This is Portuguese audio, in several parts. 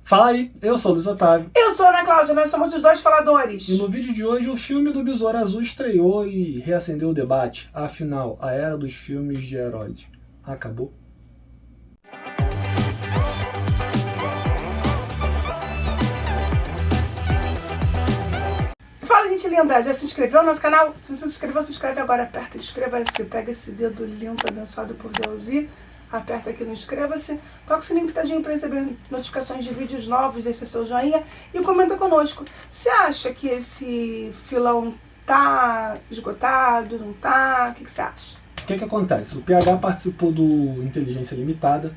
Fala aí, eu sou o Luiz Otávio. Eu sou a Ana Cláudia, nós somos os dois faladores. E no vídeo de hoje o filme do Besouro Azul estreou e reacendeu o debate. Afinal, a era dos filmes de heróis acabou? Fala, gente linda, já se inscreveu no nosso canal? Se você se inscreveu, se inscreve agora, aperta inscreva-se, pega esse dedo lindo, abençoado por Deus e aperta aqui no inscreva-se, toca o sininho pitadinho para receber notificações de vídeos novos, deixa seu joinha e comenta conosco. Você acha que esse filão tá esgotado, não tá? O que você acha? O que acontece? O PH participou do Inteligência Limitada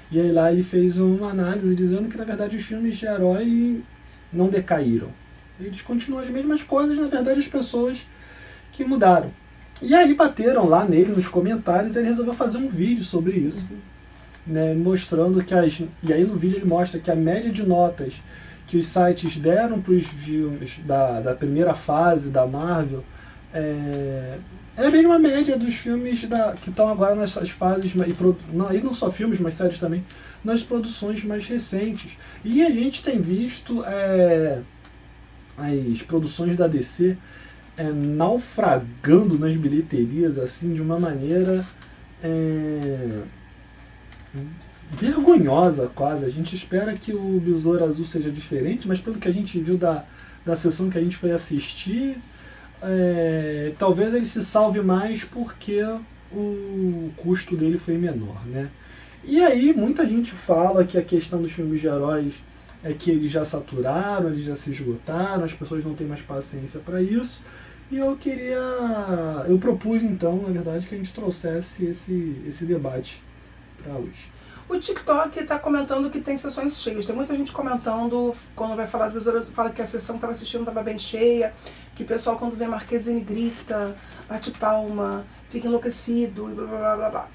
e aí lá ele fez uma análise dizendo que na verdade os filmes de herói não decaíram. Eles continuam as mesmas coisas, na verdade as pessoas que mudaram. E aí bateram lá nele nos comentários e ele resolveu fazer um vídeo sobre isso. Né, mostrando que e aí no vídeo ele mostra que a média de notas que os sites deram para os filmes da primeira fase da Marvel é a mesma média dos filmes que estão agora nessas fases, e não só filmes, mas séries também, nas produções mais recentes. E a gente tem visto as produções da DC naufragando nas bilheterias assim de uma maneira vergonhosa quase. A gente espera que o Besouro Azul seja diferente, mas pelo que a gente viu da sessão que a gente foi assistir, talvez ele se salve mais porque o custo dele foi menor, né? E aí muita gente fala que a questão dos filmes de heróis é que eles já saturaram, eles já se esgotaram, as pessoas não têm mais paciência para isso. E eu propus então, na verdade, que a gente trouxesse esse debate para a luz. O TikTok está comentando que tem sessões cheias. Tem muita gente comentando, quando vai falar do Besouro, fala que a sessão que estava assistindo estava bem cheia, que o pessoal quando vê Marquezine grita, bate palma, fica enlouquecido e blá blá blá blá.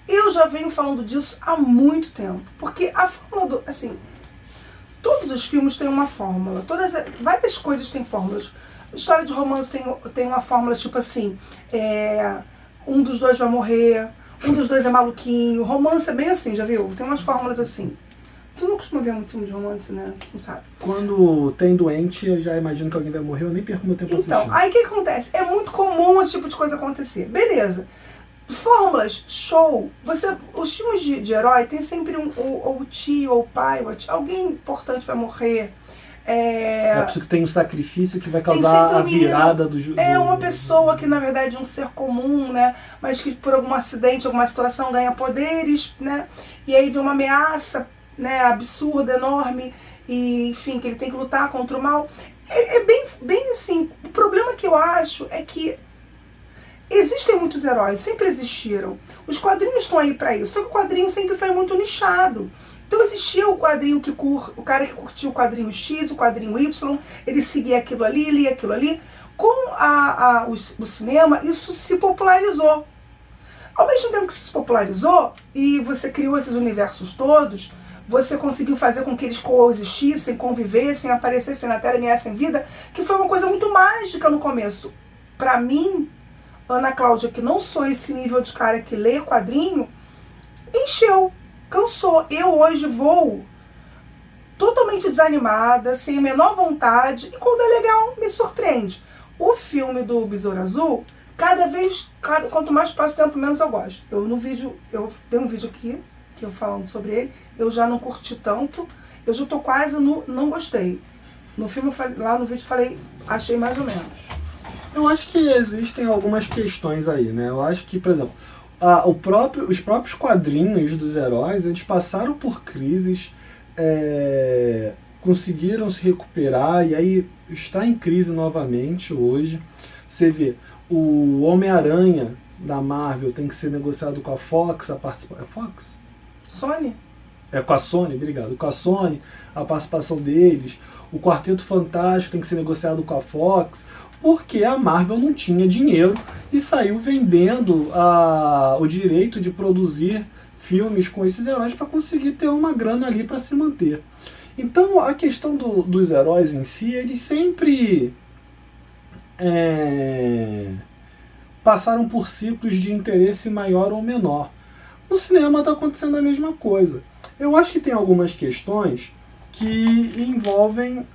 Eu já venho falando disso há muito tempo, porque a fórmula assim, todos os filmes têm uma fórmula, várias coisas têm fórmulas. História de romance tem uma fórmula tipo assim, um dos dois vai morrer, um dos dois é maluquinho. Romance é bem assim, já viu? Tem umas fórmulas assim. Tu não costuma ver muito filme de romance, né? Não sabe? Quando tem doente, eu já imagino que alguém vai morrer, eu nem perco meu tempo assistindo. Então, aí o que acontece? É muito comum esse tipo de coisa acontecer. Beleza. Fórmulas, show. Os filmes de herói tem sempre ou o tio, ou o pai, alguém importante vai morrer. É preciso que tenha um sacrifício que vai causar a virada do jogo. É uma pessoa que na verdade é um ser comum, né? Mas que por algum acidente, alguma situação ganha poderes, né? E aí vem uma ameaça, né, absurda, enorme, e enfim, que ele tem que lutar contra o mal. Bem assim. O problema que eu acho é que existem muitos heróis, sempre existiram. Os quadrinhos estão aí para isso. Só que o quadrinho sempre foi muito nichado. Então existia o quadrinho o cara que curtia o quadrinho X, o quadrinho Y, ele seguia aquilo ali, lia aquilo ali. Com o cinema, isso se popularizou. Ao mesmo tempo que se popularizou e você criou esses universos todos, você conseguiu fazer com que eles coexistissem, convivessem, aparecessem na tela e ganhassem vida, que foi uma coisa muito mágica no começo. Para mim, Ana Cláudia, que não sou esse nível de cara que lê quadrinho, encheu. Cansou. Eu hoje vou totalmente desanimada, sem a menor vontade, e quando é legal, me surpreende. O filme do Besouro Azul, quanto mais passa tempo, menos eu gosto. Eu tenho um vídeo aqui, que eu falando sobre ele, eu já não curti tanto, eu já tô quase no não gostei. No filme, lá no vídeo eu falei, achei mais ou menos. Eu acho que existem algumas questões aí, né? Eu acho que, por exemplo, os próprios quadrinhos dos heróis, eles passaram por crises, conseguiram se recuperar e aí está em crise novamente hoje. Você vê, o Homem-Aranha da Marvel tem que ser negociado com a Fox, a participação... É Fox? Sony? Com a Sony, obrigado. Com a Sony, a participação deles. O Quarteto Fantástico tem que ser negociado com a Fox, porque a Marvel não tinha dinheiro e saiu vendendo o direito de produzir filmes com esses heróis para conseguir ter uma grana ali para se manter. Então a questão dos heróis em si, eles sempre passaram por ciclos de interesse maior ou menor. No cinema está acontecendo a mesma coisa. Eu acho que tem algumas questões que envolvem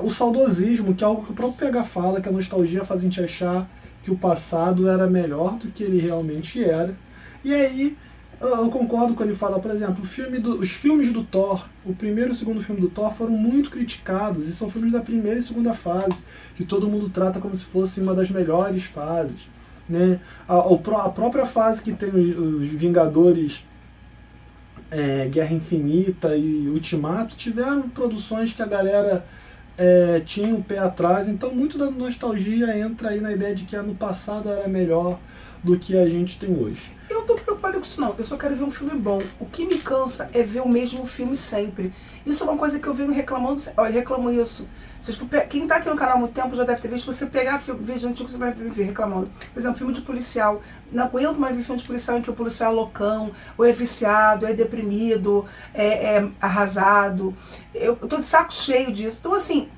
o saudosismo, que é algo que o próprio PH fala, que a nostalgia faz a gente achar que o passado era melhor do que ele realmente era. E aí, eu concordo quando ele fala, por exemplo, os filmes do Thor, o primeiro e o segundo filme do Thor foram muito criticados, e são filmes da primeira e segunda fase, que todo mundo trata como se fosse uma das melhores fases. Né? A própria fase que tem os Vingadores, Guerra Infinita e Ultimato, tiveram produções que a galera tinha um pé atrás, então muito da nostalgia entra aí na ideia de que no passado era melhor do que a gente tem hoje. Eu não tô preocupada com isso não, eu só quero ver um filme bom. O que me cansa é ver o mesmo filme sempre. Isso é uma coisa que eu venho reclamando, olha, reclamo isso. Quem tá aqui no canal há muito tempo já deve ter visto, você pegar vídeo antigo, você vai ver reclamando. Por exemplo, filme de policial. Não aguento mais ver filme de policial em que o policial é loucão, ou é viciado, é deprimido, é arrasado. Eu tô de saco cheio disso. Então assim,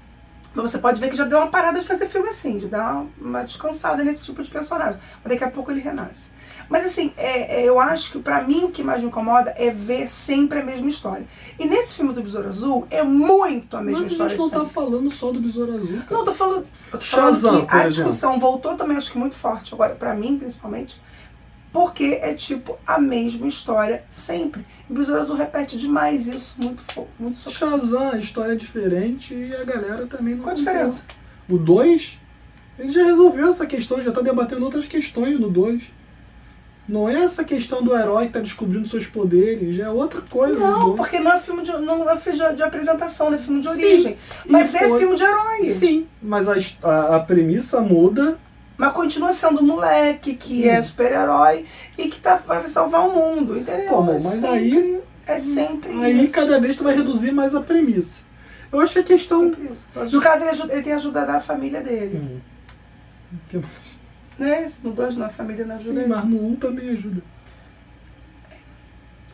você pode ver que já deu uma parada de fazer filme assim, de dar uma descansada nesse tipo de personagem. Mas daqui a pouco ele renasce. Mas assim, eu acho que pra mim o que mais me incomoda é ver sempre a mesma história. E nesse filme do Besouro Azul é muito a mesma história. Mas a gente não tá falando só do Besouro Azul, cara. Não, eu tô falando Shazam, que a discussão voltou também, acho que muito forte agora, pra mim principalmente, porque é tipo a mesma história sempre. E o Besouro Azul repete demais isso, muito sofrido. Shazam, a história é diferente e a galera também não. Qual a diferença? O 2, ele já resolveu essa questão, já tá debatendo outras questões no 2. Não é essa questão do herói que tá descobrindo seus poderes, já é outra coisa. Não, porque não é filme de apresentação, não é filme de origem. Mas é filme de herói. Sim, mas a premissa muda. Mas continua sendo um moleque que é super-herói e que vai salvar o mundo, entendeu? Pô, mas sempre, aí é sempre aí isso. Cada vez tu vai reduzir mais a premissa. Eu acho que a questão... No caso, ele tem ajuda da família dele. Que mais? Né? No 2 não, a família não ajuda. Sim, mas no 1 também ajuda.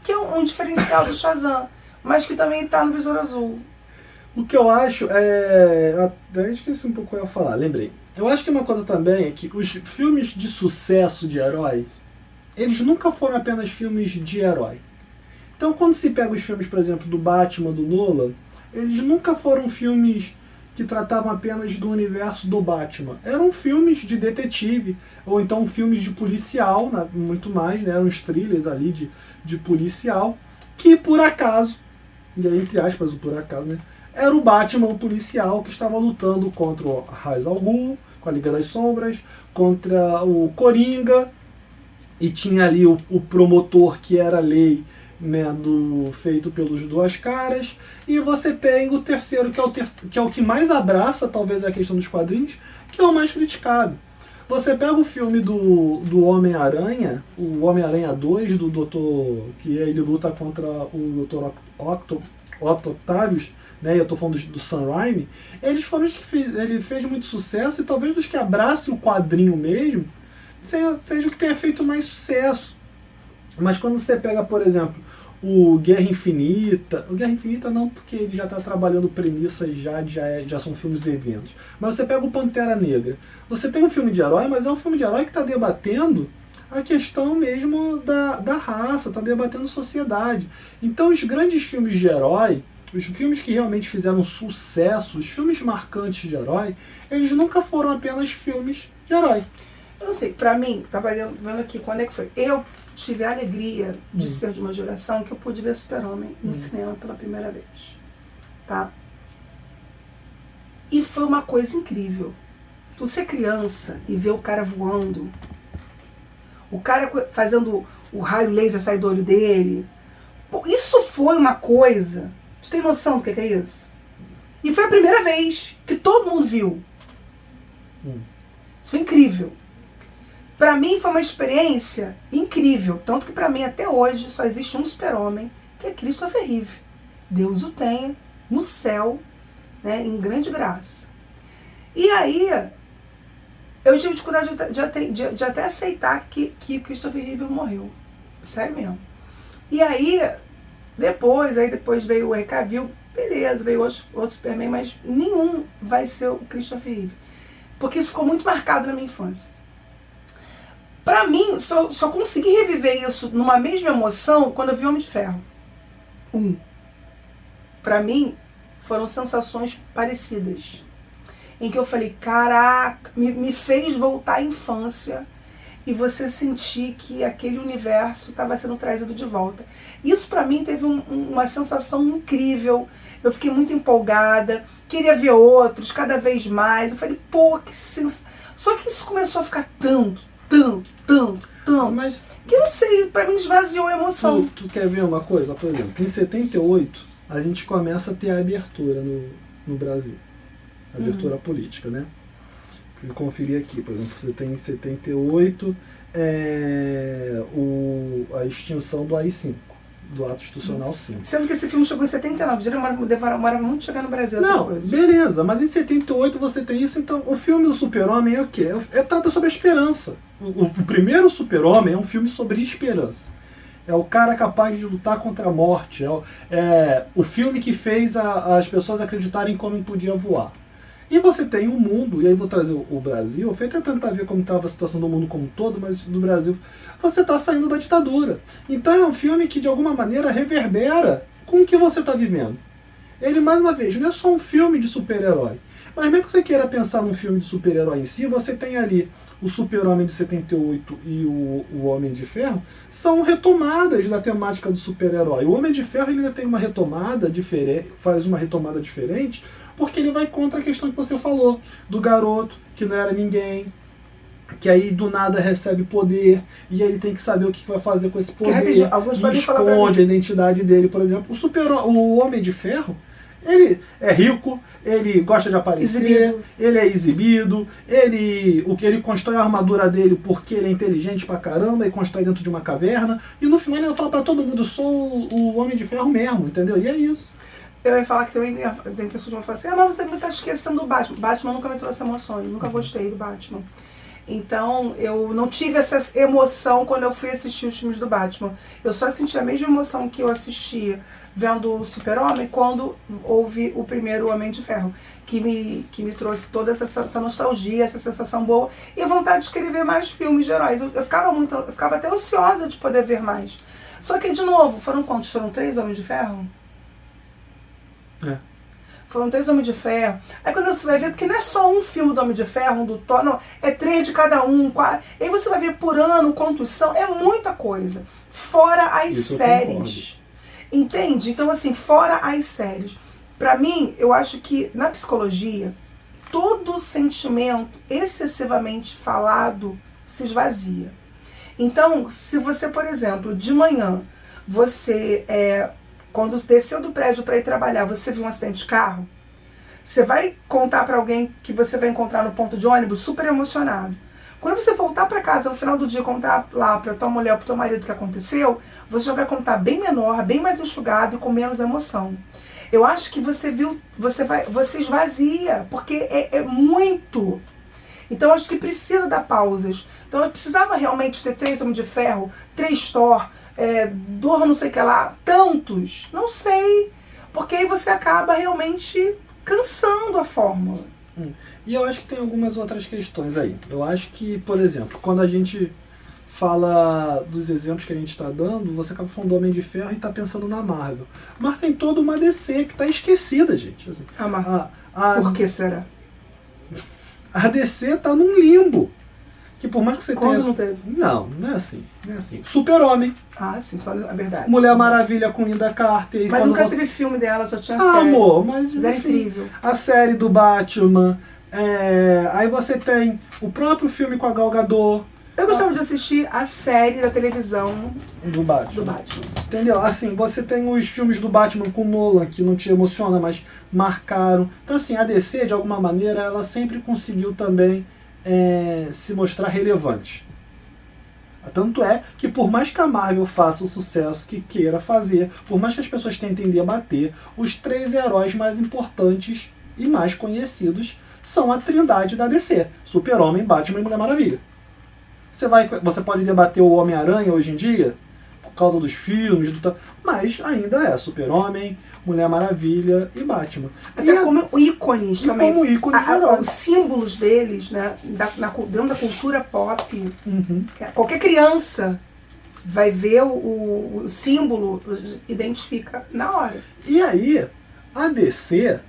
Que é um diferencial do Shazam, mas que também tá no Besouro Azul. O que eu acho até esqueci um pouco o que eu ia falar, lembrei. Eu acho que uma coisa também é que os filmes de sucesso de herói, eles nunca foram apenas filmes de herói. Então quando se pega os filmes, por exemplo, do Batman, do Nolan, eles nunca foram filmes que tratavam apenas do universo do Batman. Eram filmes de detetive, ou então filmes de policial, né, muito mais, né, eram os thrillers ali de policial, que por acaso, e aí entre aspas o por acaso, né, era o Batman, o policial, que estava lutando contra o Ra's al Ghul, com a Liga das Sombras, contra o Coringa, e tinha ali o promotor que era a lei, né, feito pelos Duas Caras, e você tem o terceiro, que é o que mais abraça, talvez, a questão dos quadrinhos, que é o mais criticado. Você pega o filme do Homem-Aranha, o Homem-Aranha 2, do Doutor, que ele luta contra o Dr. Otto Octavius, né, eu estou falando do Sam Raimi, ele fez muito sucesso, e talvez dos que abracem o quadrinho mesmo, seja o que tenha feito mais sucesso. Mas quando você pega, por exemplo, o Guerra Infinita não, porque ele já está trabalhando premissas, já são filmes e eventos. Mas você pega o Pantera Negra. Você tem um filme de herói, mas é um filme de herói que está debatendo a questão mesmo da raça, está debatendo sociedade. Então os grandes filmes de herói, os filmes que realmente fizeram sucesso, os filmes marcantes de herói, eles nunca foram apenas filmes de herói. Eu não sei, pra mim, tava vendo aqui quando é que foi. Eu tive a alegria de ser de uma geração que eu pude ver Super-Homem no cinema pela primeira vez. Tá? E foi uma coisa incrível. Tu ser criança e ver o cara voando, o cara fazendo o raio laser sair do olho dele. Pô, isso foi uma coisa. Tu tem noção do que é isso? E foi a primeira vez que todo mundo viu. Isso foi incrível. Pra mim foi uma experiência incrível. Tanto que pra mim até hoje só existe um super-homem, que é Christopher Reeve. Deus o tenha no céu, né, em grande graça. E aí eu tive dificuldade de até aceitar que Christopher Reeve morreu. Sério mesmo. E aí depois veio o Henry Cavill, beleza, veio outro Superman, mas nenhum vai ser o Christopher Reeve. Porque isso ficou muito marcado na minha infância. Pra mim, só consegui reviver isso numa mesma emoção quando eu vi Homem de Ferro. 1. Pra mim, foram sensações parecidas. Em que eu falei, caraca, me fez voltar à infância e você sentir que aquele universo estava sendo trazido de volta. Isso pra mim teve uma sensação incrível. Eu fiquei muito empolgada, queria ver outros, cada vez mais. Eu falei, pô, que sensação. Só que isso começou a ficar tanto, Mas que eu não sei, pra mim esvaziou a emoção. tu quer ver uma coisa? Por exemplo, em 78, a gente começa a ter a abertura no Brasil. A abertura política, né? Fui conferir aqui, por exemplo, você tem em 78 a extinção do AI-5, do Ato Institucional 5. Sendo que esse filme chegou em 79, já demora muito chegar no Brasil essas Não, coisas. beleza, mas em 78 você tem isso, então o filme do Super-Homem é o quê? Trata sobre a esperança. O primeiro Super-Homem é um filme sobre esperança. É o cara capaz de lutar contra a morte. É o filme que fez as pessoas acreditarem como podia voar. E você tem um mundo, e aí vou trazer o Brasil, eu fui até tentar ver como estava a situação do mundo como um todo, mas do Brasil, você está saindo da ditadura. Então é um filme que de alguma maneira reverbera com o que você está vivendo. Ele, mais uma vez, não é só um filme de super-herói. Mas mesmo que você queira pensar num filme de super-herói em si, você tem ali o Super-Homem de 78 e o Homem de Ferro, são retomadas da temática do super-herói. O Homem de Ferro ainda tem uma retomada diferente, faz uma retomada diferente, porque ele vai contra a questão que você falou, do garoto que não era ninguém, que aí do nada recebe poder, e aí ele tem que saber o que vai fazer com esse poder, e esconde a identidade dele, por exemplo. O Homem de Ferro, ele é rico, ele gosta de aparecer, ele é exibido, ele constrói a armadura dele porque ele é inteligente pra caramba e constrói dentro de uma caverna, e no final ele fala pra todo mundo, eu sou o Homem de Ferro mesmo, entendeu? E é isso. Eu ia falar que também tem pessoas que vão falar assim, mas você tá esquecendo do Batman. Batman nunca me trouxe emoções, nunca gostei do Batman. Então, eu não tive essa emoção quando eu fui assistir os filmes do Batman. Eu só senti a mesma emoção que eu assisti vendo o Super-Homem quando houve o primeiro Homem de Ferro, que me trouxe toda essa nostalgia, essa sensação boa e a vontade de querer ver mais filmes de heróis. Eu ficava até ansiosa de poder ver mais. Só que, de novo, foram quantos? Foram 3 Homens de Ferro? Foram 3 Homens de Ferro. Aí quando você vai ver, porque não é só um filme do Homem de Ferro, um do Thor, não, é 3 de cada um. 4. Aí você vai ver por ano quantos são, é muita coisa. Fora as séries. Entende? Então, assim, fora as séries. Pra mim, eu acho que na psicologia, todo sentimento excessivamente falado se esvazia. Então, se você, por exemplo, de manhã, você quando desceu do prédio para ir trabalhar, você viu um acidente de carro, você vai contar para alguém que você vai encontrar no ponto de ônibus super emocionado. Quando você voltar para casa no final do dia contar lá para tua mulher ou para teu marido o que aconteceu, você já vai contar bem menor, bem mais enxugado e com menos emoção. Eu acho que você esvazia, porque é muito. Então eu acho que precisa dar pausas. Então eu precisava realmente ter 3 Homens de Ferro, 3 Thor, dor não sei o que lá, tantos, não sei, porque aí você acaba realmente cansando a fórmula. E eu acho que tem algumas outras questões aí. Eu acho que, por exemplo, quando a gente fala dos exemplos que a gente está dando, você acaba falando do Homem de Ferro e está pensando na Marvel. Mas tem toda uma DC que está esquecida, gente. Assim, Por que será? A DC está num limbo. Que por mais que você tenha... Não teve? Não é assim. Super-Homem. Sim, só é verdade. Mulher Maravilha com Linda Carter. Mas nunca teve filme dela, só tinha série. Amor, mas é incrível. A série do Batman. Aí você tem o próprio filme com a Gal Gadot. Eu gostava de assistir a série da televisão do Batman. Entendeu? Assim, você tem os filmes do Batman com Nolan, que não te emociona, mas marcaram. Então, assim, a DC, de alguma maneira, ela sempre conseguiu também se mostrar relevante. Tanto é que por mais que a Marvel faça o sucesso que queira fazer, por mais que as pessoas tentem debater, os 3 heróis mais importantes e mais conhecidos são a trindade da DC. Super-Homem, Batman e Mulher Maravilha. Você pode debater o Homem-Aranha hoje em dia, por causa dos filmes, mas ainda é Super-Homem, Mulher Maravilha e Batman. Até como ícones também. Como ícones de heróis. Os símbolos deles, né, dentro da cultura pop, qualquer criança vai ver o símbolo, identifica na hora. E aí, a DC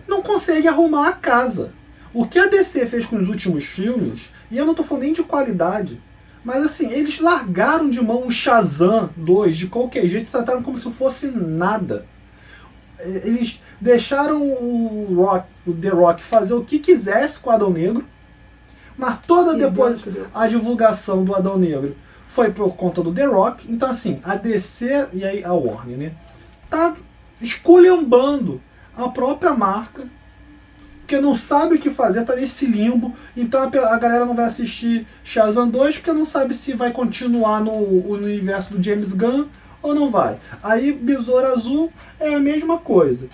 não consegue arrumar a casa. O que a DC fez com os últimos filmes, e eu não tô falando nem de qualidade, mas assim, eles largaram de mão o Shazam 2 de qualquer jeito e trataram como se fosse nada. Eles deixaram o The Rock fazer o que quisesse com o Adão Negro, mas toda depois a divulgação do Adão Negro foi por conta do The Rock. Então assim, a DC e aí a Warner, né, tá esculhambando a própria marca, porque não sabe o que fazer, tá nesse limbo. Então a galera não vai assistir Shazam 2 porque não sabe se vai continuar no universo do James Gunn ou não vai. Aí Besouro Azul é a mesma coisa.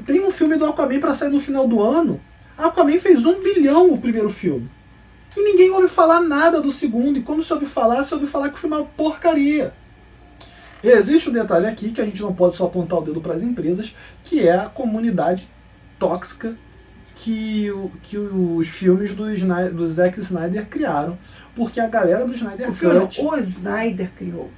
Tem um filme do Aquaman para sair no final do ano. Aquaman fez 1 bilhão o primeiro filme. E ninguém ouve falar nada do segundo. E quando se ouve falar que o filme é uma porcaria. E existe um detalhe aqui que a gente não pode só apontar o dedo para as empresas, que é a comunidade tóxica que os filmes do Zack Snyder criaram. Porque a galera do Snyder Cut... O Snyder criou.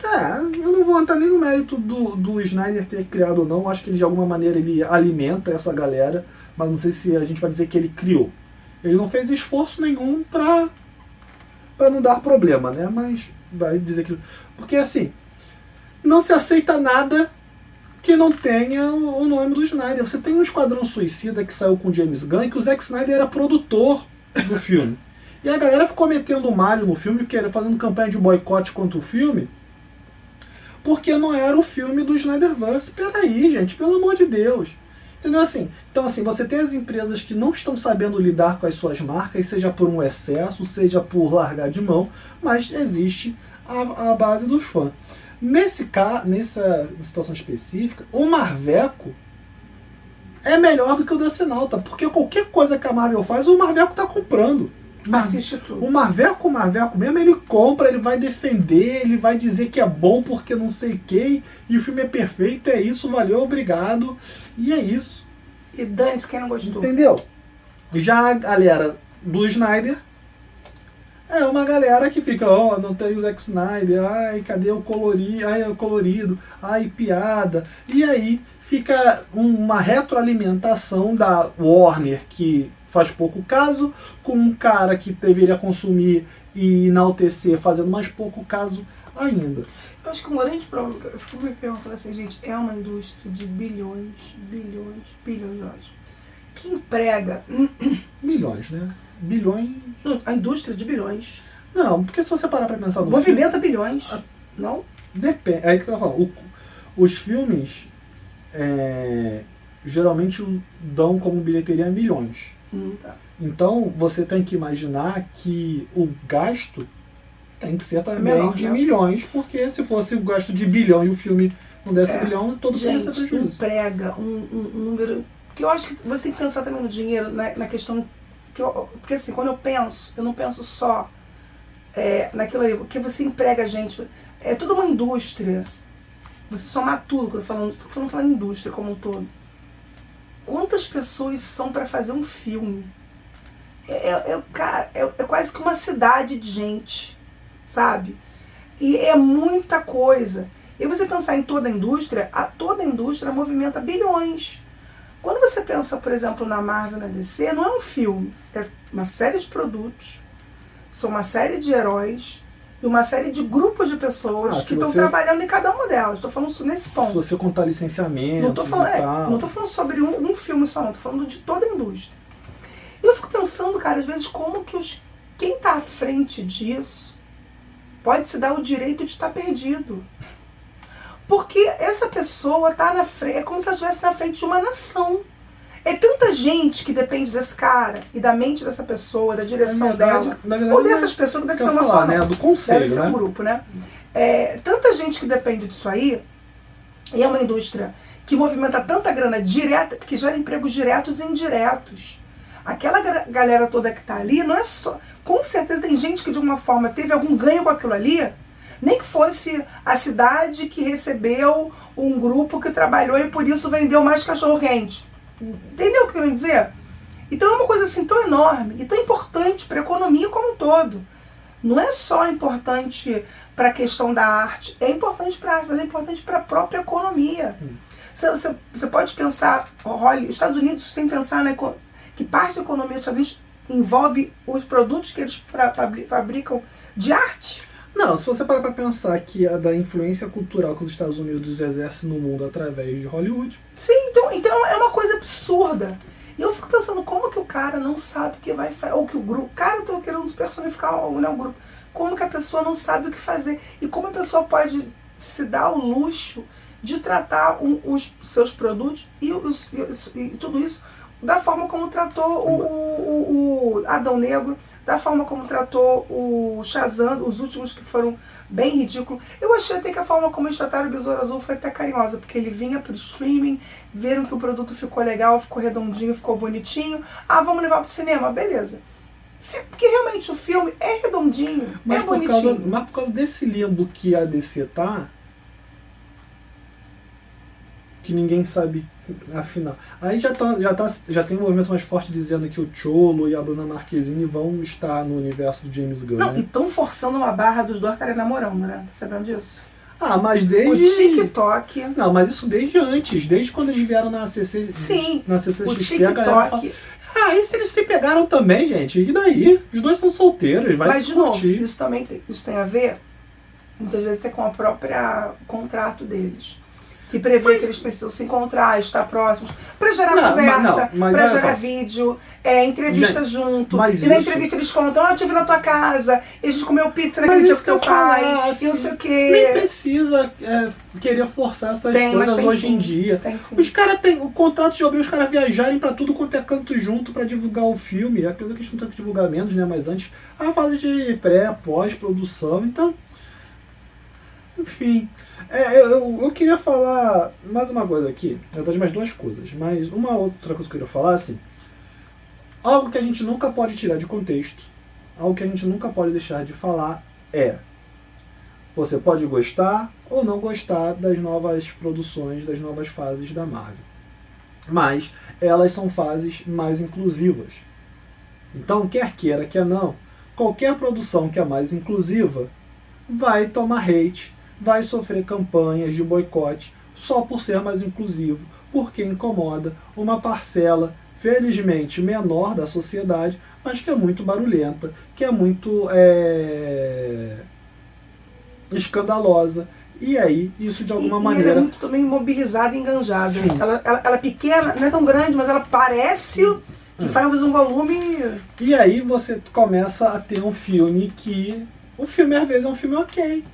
Eu não vou entrar nem no mérito do Snyder ter criado ou não. Acho que ele, de alguma maneira ele alimenta essa galera, mas não sei se a gente vai dizer que ele criou. Ele não fez esforço nenhum pra não dar problema, né? Mas vai dizer que... Porque assim, não se aceita nada que não tenha o nome do Snyder. Você tem um Esquadrão Suicida que saiu com James Gunn e que o Zack Snyder era produtor do filme. E a galera ficou metendo malho no filme, fazendo campanha de boicote contra o filme, porque não era o filme do Snyderverse. Peraí, gente, pelo amor de Deus. Entendeu? Assim, então, assim, você tem as empresas que não estão sabendo lidar com as suas marcas, seja por um excesso, seja por largar de mão, mas existe a base dos fãs. Nessa situação específica, o Marveco é melhor do que o Decenalta, porque qualquer coisa que a Marvel faz, o Marveco está comprando. Assiste tudo. O Marveco mesmo, ele compra, ele vai defender, ele vai dizer que é bom porque não sei o que, e o filme é perfeito, é isso, valeu, obrigado, e é isso. E dane-se quem não gostou. Entendeu? Já a galera do Snyder é uma galera que fica, não tem o Zack Snyder, ai, cadê o colorido, ai, piada, e aí fica uma retroalimentação da Warner, que faz pouco caso, com um cara que deveria consumir e enaltecer fazendo mais pouco caso ainda. Eu acho que um grande problema, eu fico me perguntando assim, gente, é uma indústria de bilhões de dólares, que emprega... Milhões, né? Bilhões... A indústria de bilhões. Não, porque se você parar pra pensar no movimenta filme, bilhões, não? Depende, é aí que eu tava falando. Os filmes geralmente dão como bilheteria milhões. Tá. Então você tem que imaginar que o gasto tem que ser também menor, de né? milhões, porque se fosse o gasto de bilhão e o filme não desse bilhão, todo filme ia ser Gente, prejuízo. emprega um número... Que eu acho que você tem que pensar também no dinheiro, na questão... Porque assim, quando eu não penso só naquilo aí, porque você emprega gente... É tudo uma indústria. Você somar tudo, quando eu tô falando indústria como um todo. Quantas pessoas são para fazer um filme? Cara, é quase que uma cidade de gente, sabe? E é muita coisa. E você pensar em toda a indústria movimenta bilhões. Quando você pensa, por exemplo, na Marvel, na DC, não é um filme, é uma série de produtos, são uma série de heróis e uma série de grupos de pessoas que estão trabalhando em cada uma delas. Estou falando nesse ponto. Se você contar licenciamento, não estou falando sobre um filme só, não. Estou falando de toda a indústria. E eu fico pensando, cara, às vezes como que quem está à frente disso pode se dar o direito de estar perdido. Porque essa pessoa está na frente, é como se ela estivesse na frente de uma nação. É tanta gente que depende desse cara e da mente dessa pessoa, da direção dela. Ou dessas pessoas que deve ser uma só, né? Do conselho, deve ser um grupo, né? Tanta gente que depende disso aí, e é uma indústria que movimenta tanta grana direta, que gera empregos diretos e indiretos. Aquela galera toda que está ali, não é só... Com certeza tem gente que de alguma forma teve algum ganho com aquilo ali, nem que fosse a cidade que recebeu um grupo que trabalhou e por isso vendeu mais cachorro-quente. Entendeu o que eu quero dizer? Então é uma coisa assim tão enorme e tão importante para a economia como um todo. não é só importante para a questão da arte, é importante para a arte, mas é importante para a própria economia. Você pode pensar, olha, Estados Unidos, sem pensar que parte da economia dos Estados Unidos envolve os produtos que eles fabricam de arte. Não, se você parar para pensar que a da influência cultural que os Estados Unidos exercem no mundo através de Hollywood. Sim, então é uma coisa absurda. E eu fico pensando, como que o cara não sabe o que vai fazer, ou que o grupo, cara, eu tô querendo personificar o grupo, como que a pessoa não sabe o que fazer, e como a pessoa pode se dar o luxo de tratar os seus produtos e tudo isso da forma como tratou o Adão Negro, da forma como tratou o Shazam, os últimos que foram bem ridículos. Eu achei até que a forma como eles trataram o Besouro Azul foi até carinhosa, porque ele vinha pro streaming, viram que o produto ficou legal, ficou redondinho, ficou bonitinho. Ah, vamos levar pro cinema? Beleza. Porque realmente o filme é redondinho, é bonitinho. Mas por causa desse limbo que a DC tá, que ninguém sabe afinal. Aí já tem um movimento mais forte dizendo que o Cholo e a Bruna Marquezine vão estar no universo do James Gunn. Não, né? E estão forçando uma barra dos dois estarem namorando, né? Tá sabendo disso? Ah, mas desde... O TikTok... Não, mas isso desde antes. Desde quando eles vieram na CC... Sim, na CCXP, o TikTok... e se eles se pegaram também, gente? E daí? Os dois são solteiros, vai mas, se de novo, curtir. isso tem a ver, muitas vezes, até com o próprio contrato deles. Que prevê que eles precisam se encontrar, estar próximos, para gerar conversa, para gerar vídeo, entrevista junto. E na entrevista eles contam, eu estive na tua casa, e a gente comeu pizza naquele dia com teu pai, e não sei o quê. Nem precisa querer forçar essas coisas hoje em dia. Os caras têm o contrato de obriga os caras viajarem para tudo quanto é canto junto para divulgar o filme, apesar que eles não têm que divulgar menos, né? Mas antes, a fase de pré, pós-produção, então... Enfim... Eu queria falar mais uma coisa aqui, na verdade mais duas coisas, mas uma outra coisa que eu queria falar, assim, algo que a gente nunca pode tirar de contexto, algo que a gente nunca pode deixar de falar você pode gostar ou não gostar das novas produções, das novas fases da Marvel, mas elas são fases mais inclusivas. Então, quer queira, quer não, qualquer produção que é mais inclusiva vai tomar hate, vai sofrer campanhas de boicote só por ser mais inclusivo, porque incomoda uma parcela, felizmente, menor da sociedade, mas que é muito barulhenta, que é muito escandalosa. E aí, isso de alguma maneira... ela é muito também mobilizada e enganjada. Ela é pequena, não é tão grande, mas ela parece que faz um volume... E aí você começa a ter um filme que... O filme, às vezes, é um filme ok.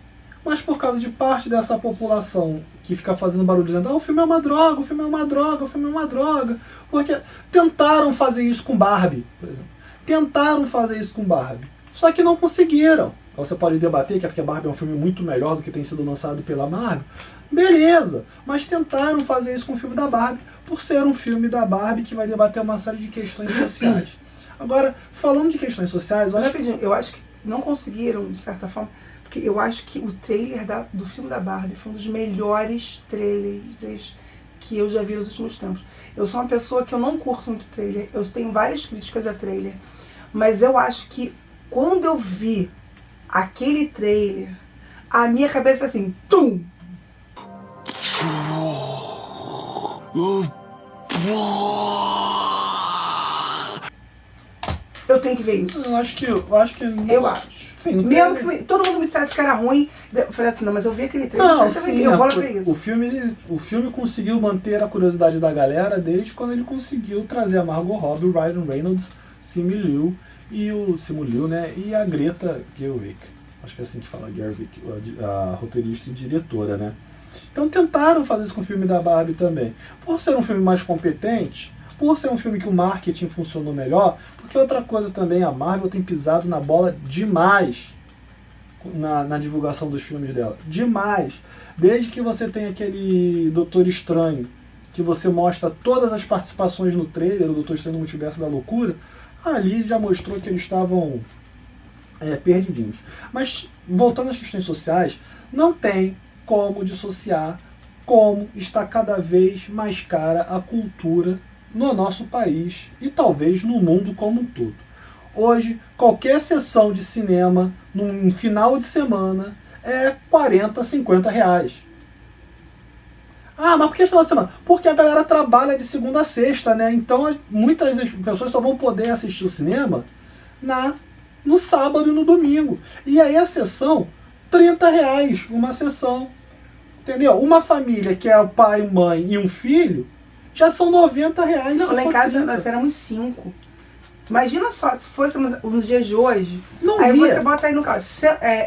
Mas por causa de parte dessa população que fica fazendo barulho dizendo o filme é uma droga, o filme é uma droga, o filme é uma droga. Porque tentaram fazer isso com Barbie, por exemplo. Tentaram fazer isso com Barbie. Só que não conseguiram. Você pode debater que é porque Barbie é um filme muito melhor do que tem sido lançado pela Marvel. Beleza, mas tentaram fazer isso com o filme da Barbie, por ser um filme da Barbie que vai debater uma série de questões sociais. Agora, falando de questões sociais... Eu acho que não conseguiram, de certa forma... Porque eu acho que o trailer do filme da Barbie foi um dos melhores trailers que eu já vi nos últimos tempos. Eu sou uma pessoa que eu não curto muito trailer, eu tenho várias críticas a trailer, mas eu acho que quando eu vi aquele trailer, a minha cabeça foi assim, tum! Eu tenho que ver isso. Eu acho que... Eu acho. Sim, mesmo que todo mundo me dissesse que era ruim, eu falei assim, não, mas eu vi aquele trailer, eu vou lá ver isso. O filme conseguiu manter a curiosidade da galera desde quando ele conseguiu trazer a Margot Robbie, o Ryan Reynolds, Simu Liu, né, e a Greta Gerwig. Acho que é assim que fala, Gerwig, a roteirista e diretora, né. Então tentaram fazer isso com o filme da Barbie também. Por ser um filme mais competente, por ser um filme que o marketing funcionou melhor, porque outra coisa também, a Marvel tem pisado na bola demais na divulgação dos filmes dela. Demais. Desde que você tem aquele Doutor Estranho, que você mostra todas as participações no trailer, o Doutor Estranho no Multiverso da Loucura, ali já mostrou que eles estavam perdidinhos. Mas, voltando às questões sociais, não tem como dissociar como está cada vez mais cara a cultura no nosso país e talvez no mundo como um todo. Hoje, qualquer sessão de cinema, num final de semana, é 40, 50 reais. Ah, mas por que final de semana? Porque a galera trabalha de segunda a sexta, né? Então muitas pessoas só vão poder assistir o cinema no sábado e no domingo. E aí a sessão, 30 reais uma sessão. Entendeu? Uma família que é o pai, mãe e um filho, já são 90 reais. Não, lá em casa nós éramos 5. Imagina só, se fosse nos dias de hoje, não aí ia. você bota aí no caso,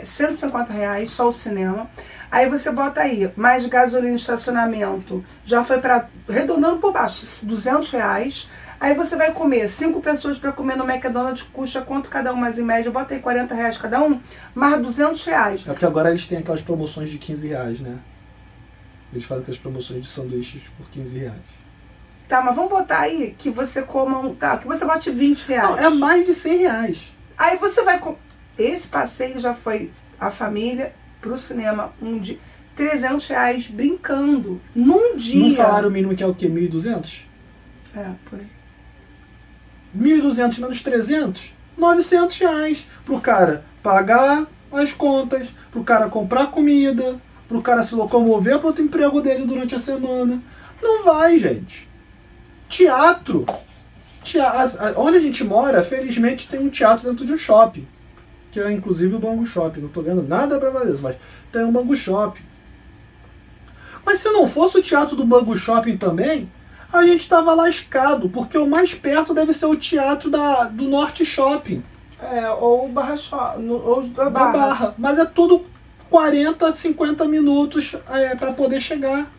150 reais só o cinema. Aí você bota aí, mais gasolina e estacionamento, já foi para arredondando por baixo, 200 reais. Aí você vai comer, 5 pessoas para comer no McDonald's, custa quanto cada um, mas em média, bota aí 40 reais cada um, mais 200 reais. É porque agora eles têm aquelas promoções de 15 reais, né? Eles fazem aquelas promoções de sanduíches por 15 reais. Tá, mas vamos botar aí que você coma que você bote 20 reais. Não, é mais de 100 reais. Aí você vai... Esse passeio já foi a família pro cinema, de 300 reais brincando, num dia. No salário mínimo que é o quê? 1.200? É, por aí. 1.200 menos 300? 900 reais. Pro cara pagar as contas, pro cara comprar comida, pro cara se locomover para outro emprego dele durante a semana. Não vai, gente. Teatro. Onde a gente mora, felizmente tem um teatro dentro de um shopping. Que é inclusive o Bangu Shopping. Não tô vendo nada pra fazer isso, mas tem um Bangu Shopping. Mas se não fosse o teatro do Bangu Shopping também, a gente tava lascado, porque o mais perto deve ser o teatro do Norte Shopping. É, ou o Barra Shopping, ou da Barra. Mas é tudo 40, 50 minutos para poder chegar.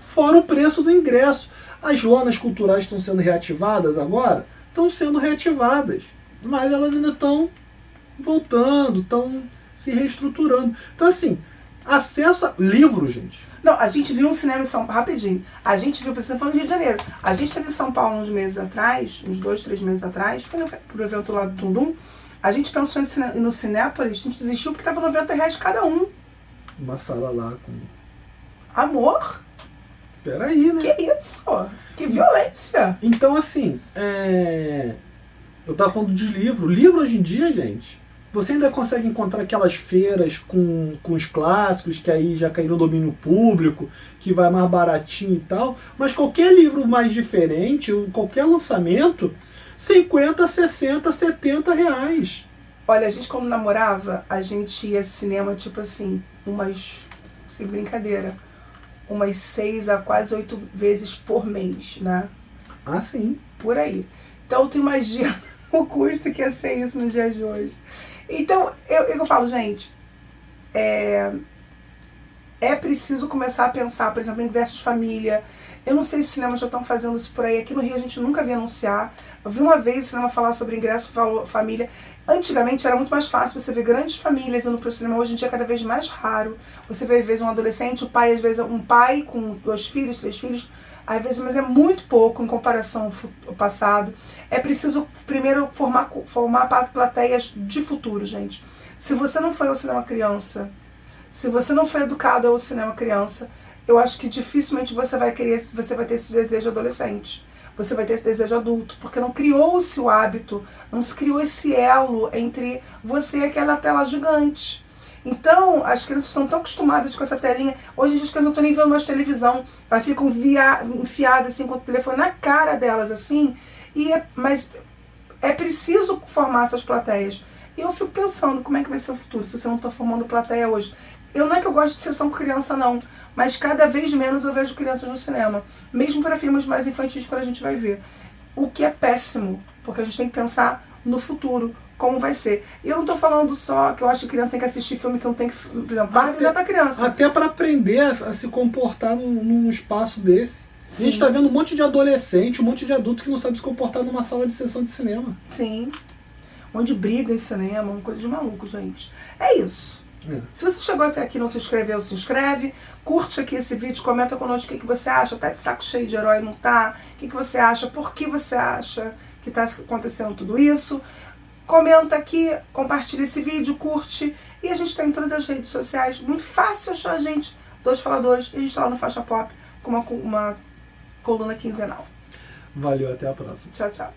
Fora o preço do ingresso. As lonas culturais estão sendo reativadas agora? Estão sendo reativadas. Mas elas ainda estão voltando, estão se reestruturando. Então, assim, acesso a livro, gente. Não, a gente viu um cinema em São Paulo, rapidinho. A gente viu, por exemplo, no Rio de Janeiro. A gente esteve em São Paulo uns meses atrás, uns 2, 3 meses atrás, foi pro evento lá do Tundum. A gente pensou em no Cinépolis, a gente desistiu porque estava 90 reais cada um. Uma sala lá com... Amor? Peraí, né? Que isso? Que violência! Então, assim, eu tava falando de livro. Livro hoje em dia, gente, você ainda consegue encontrar aquelas feiras com os clássicos, que aí já caíram no domínio público, que vai mais baratinho e tal, mas qualquer livro mais diferente, qualquer lançamento, 50, 60, 70 reais. Olha, a gente quando namorava, a gente ia cinema, tipo assim, sem brincadeira, umas 6 a quase 8 vezes por mês, né? Ah, sim. Por aí. Então, tu imagina o custo que ia ser isso nos dias de hoje. Então, eu falo, gente, é preciso começar a pensar, por exemplo, em ingressos família. Eu não sei se os cinemas já estão fazendo isso por aí. Aqui no Rio a gente nunca via anunciar. Eu vi uma vez o cinema falar sobre ingresso família. Antigamente era muito mais fácil você ver grandes famílias indo para o cinema. Hoje em dia é cada vez mais raro. Você vê, às vezes, um adolescente, o pai, às vezes, um pai com 2 filhos, 3 filhos. Às vezes, mas é muito pouco em comparação ao passado. É preciso, primeiro, formar plateias de futuro, gente. Se você não foi ao cinema criança, se você não foi educado ao cinema criança, eu acho que dificilmente você vai ter esse desejo adolescente. Você vai ter esse desejo adulto, porque não criou-se o hábito, não se criou esse elo entre você e aquela tela gigante. Então, as crianças estão tão acostumadas com essa telinha. Hoje em dia as crianças não estão nem vendo mais televisão. Elas ficam enfiadas assim, com o telefone na cara delas, assim. Mas é preciso formar essas plateias. E eu fico pensando, como é que vai ser o futuro, se você não está formando plateia hoje? Não é que eu gosto de sessão com criança, não. Mas cada vez menos eu vejo crianças no cinema. Mesmo para filmes mais infantis, quando a gente vai ver. O que é péssimo, porque a gente tem que pensar no futuro, como vai ser. E eu não tô falando só que eu acho que criança tem que assistir filme que não tem que... Por exemplo, Barbie não é pra criança. Até para aprender a se comportar num espaço desse. Sim. A gente tá vendo um monte de adolescente, um monte de adulto que não sabe se comportar numa sala de sessão de cinema. Sim. Um monte de briga em cinema, uma coisa de maluco, gente. É isso. Se você chegou até aqui e não se inscreveu, se inscreve. Curte aqui esse vídeo, comenta conosco o que você acha. Tá de saco cheio de herói, não tá? O que você acha? Por que você acha que tá acontecendo tudo isso? Comenta aqui, compartilha esse vídeo, curte. E a gente tá em todas as redes sociais. Muito fácil achar a gente, Dois Faladores. E a gente tá lá no Faixa Pop com uma coluna quinzenal. Valeu, até a próxima. Tchau, tchau.